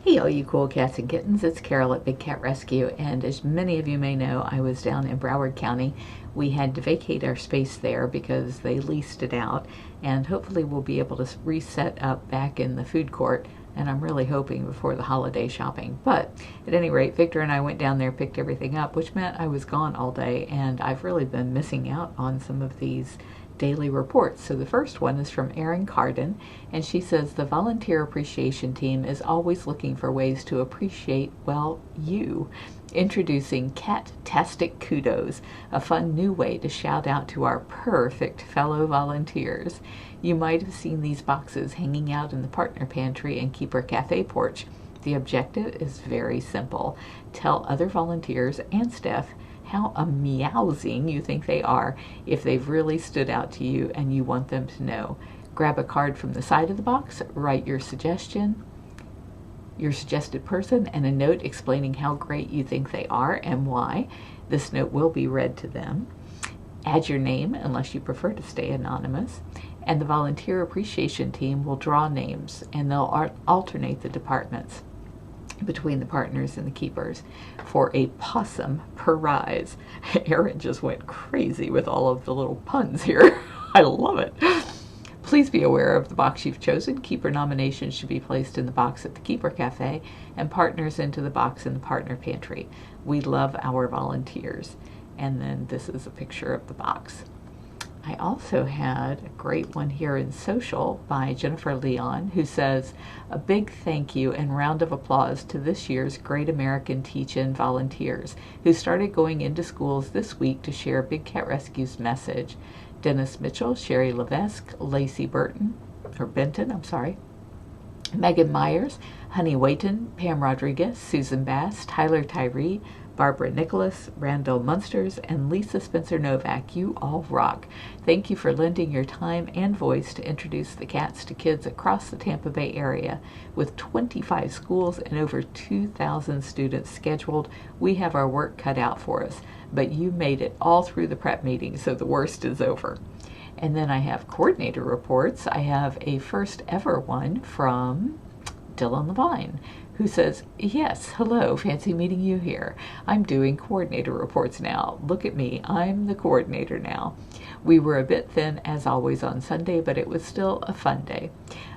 Hey all you cool cats and kittens, it's Carol at Big Cat Rescue, and as many of you may know, I was down in Broward County. We had to vacate our space there because they leased it out, and hopefully we'll be able to reset up back in the food court, and I'm really hoping before the holiday shopping. But at any rate, Victor and I went down there, picked everything up, which meant I was gone all day, and I've really been missing out on some of these daily reports. So the first one is from Erin Carden, and she says the volunteer appreciation team is always looking for ways to appreciate, well, you. Introducing Cat-tastic Kudos, a fun new way to shout out to our perfect fellow volunteers. You might have seen these boxes hanging out in the partner pantry and Keeper Cafe porch. The objective is very simple. Tell other volunteers and staff how amusing you think they are if they've really stood out to you and you want them to know. Grab a card from the side of the box, write your suggested person, and a note explaining how great you think they are and why. This note will be read to them. Add your name unless you prefer to stay anonymous. And the volunteer appreciation team will draw names, and they'll alternate the departments between the partners and the keepers for a possum per rise. Erin just went crazy with all of the little puns here. I love it. Please be aware of the box you've chosen. Keeper nominations should be placed in the box at the Keeper Cafe and partners into the box in the partner pantry. We love our volunteers. And then this is a picture of the box. I also had a great one here in social by Jennifer Leon, who says, a big thank you and round of applause to this year's Great American Teach-In volunteers who started going into schools this week to share Big Cat Rescue's message. Dennis Mitchell, Sherry Levesque, Lacey Benton, Megan Myers, Honey Wayton, Pam Rodriguez, Susan Bass, Tyler Tyree, Barbara Nicholas, Randall Munsters, and Lisa Spencer Novak. You all rock. Thank you for lending your time and voice to introduce the cats to kids across the Tampa Bay area. With 25 schools and over 2,000 students scheduled, we have our work cut out for us. But you made it all through the prep meeting, so the worst is over. And then I have coordinator reports. I have a first ever one from Dylan Levine, who says, yes, hello, fancy meeting you here. I'm doing coordinator reports now. Look at me, I'm the coordinator now. We were a bit thin as always on Sunday, but it was still a fun day.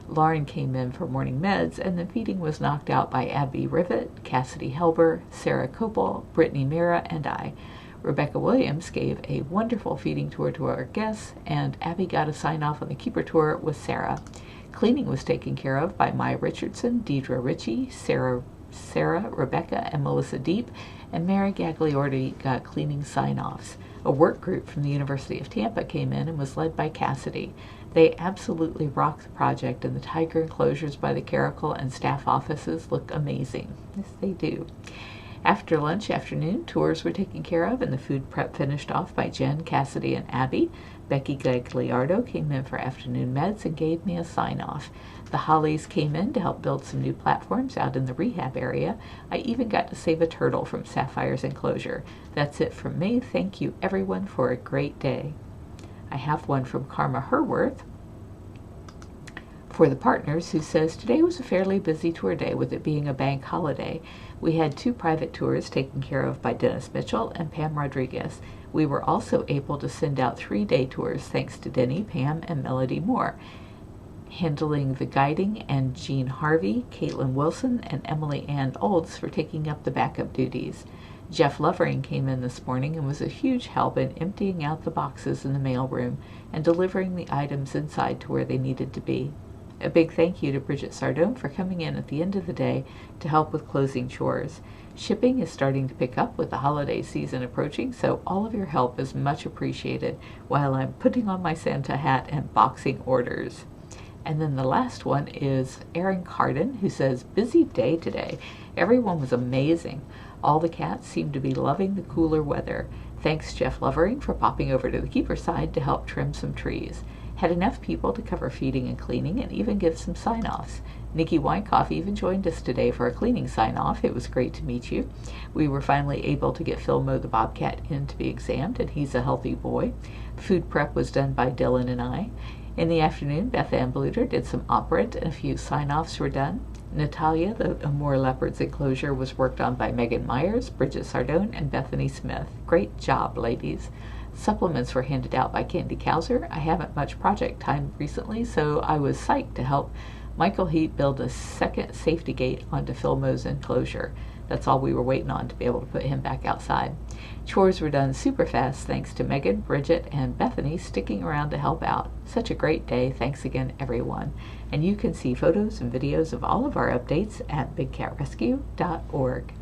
Lauren came in for morning meds, and the feeding was knocked out by Abby Rivet, Cassidy Helber, Sarah Copel, Brittany Mira, and I. Rebecca Williams gave a wonderful feeding tour to our guests, and Abby got a sign off on the keeper tour with Sarah. Cleaning was taken care of by Maya Richardson, Deidre Ritchie, Sarah, Rebecca, and Melissa Deep, and Mary Gagliardi got cleaning sign-offs. A work group from the University of Tampa came in and was led by Cassidy. They absolutely rocked the project, and the tiger enclosures by the Caracal and staff offices look amazing. Yes, they do. After lunch afternoon, tours were taken care of, and the food prep finished off by Jen, Cassidy, and Abby. Becky Gagliardo came in for afternoon meds and gave me a sign-off. The Hollies came in to help build some new platforms out in the rehab area. I even got to save a turtle from Sapphire's enclosure. That's it from me. Thank you, everyone, for a great day. I have one from Karma Herworth for the partners, who says, today was a fairly busy tour day with it being a bank holiday. We had 2 private tours taken care of by Dennis Mitchell and Pam Rodriguez. We were also able to send out 3-day tours thanks to Denny, Pam, and Melody Moore. Handling the guiding, and Jean Harvey, Caitlin Wilson, and Emily Ann Olds for taking up the backup duties. Jeff Lovering came in this morning and was a huge help in emptying out the boxes in the mailroom and delivering the items inside to where they needed to be. A big thank you to Bridget Sardone for coming in at the end of the day to help with closing chores. Shipping is starting to pick up with the holiday season approaching, so all of your help is much appreciated while I'm putting on my Santa hat and boxing orders. And then the last one is Erin Carden, who says, busy day today. Everyone was amazing. All the cats seem to be loving the cooler weather. Thanks, Jeff Lovering, for popping over to the keeper side to help trim some trees. Had enough people to cover feeding and cleaning and even give some sign-offs. Nikki Weinkoff even joined us today for a cleaning sign-off. It was great to meet you. We were finally able to get Philmo the Bobcat in to be examined, and he's a healthy boy. Food prep was done by Dylan and I. In the afternoon, Beth Ann Bluter did some operant and a few sign-offs were done. Natalia, the Amore Leopards enclosure, was worked on by Megan Myers, Bridget Sardone, and Bethany Smith. Great job, ladies. Supplements were handed out by Candy Cowser. I haven't much project time recently, so I was psyched to help Michael Heat build a second safety gate onto Phil Moe's enclosure. That's all we were waiting on to be able to put him back outside. Chores were done super fast thanks to Megan, Bridget, and Bethany sticking around to help out. Such a great day. Thanks again, everyone. And you can see photos and videos of all of our updates at bigcatrescue.org.